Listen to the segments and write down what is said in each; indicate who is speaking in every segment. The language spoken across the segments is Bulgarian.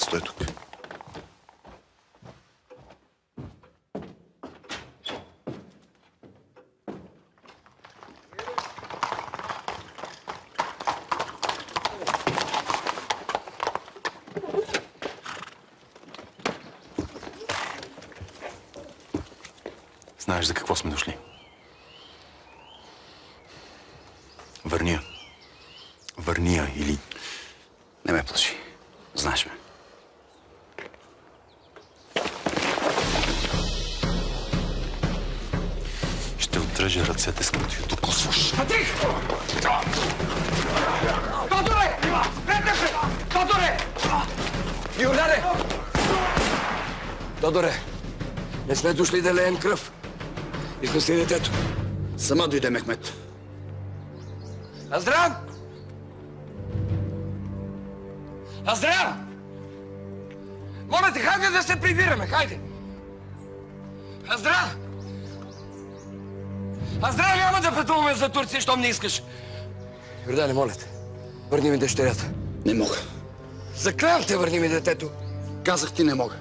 Speaker 1: Стой тук.
Speaker 2: Знаеш за какво сме дошли? Върни я. Върни я или...
Speaker 1: Не ме плаши. Знаеш ме.
Speaker 2: Ще отрежа ръцете, с които я докосваш.
Speaker 3: Патрик! Тодоре! Тодоре! Йордане! Тодоре, не сме дошли да леем кръв. И сме си детето.
Speaker 1: Сама дойде Мехмет.
Speaker 3: Аздран! Аздран! Моля те, хайде да се прибираме, хайде! Аздран! Аздран, няма да пътуваме за Турция, щом не искаш. Йордане, моля те, върни ми дъщерята.
Speaker 1: Не мога.
Speaker 3: Заклевам те, върни ми детето.
Speaker 1: Казах ти не мога.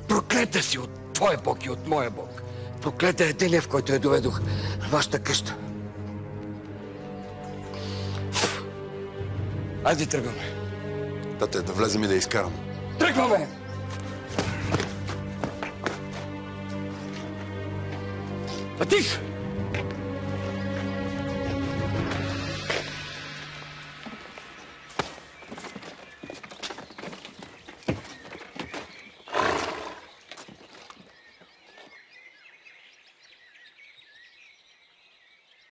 Speaker 3: Проклета си от твоя Бог и от моя Бог. Проклета е деня, в който я доведох в вашата къща. Айде тръгваме.
Speaker 2: Тате, да влезем и да изкарам.
Speaker 3: Тръгваме! Фатих!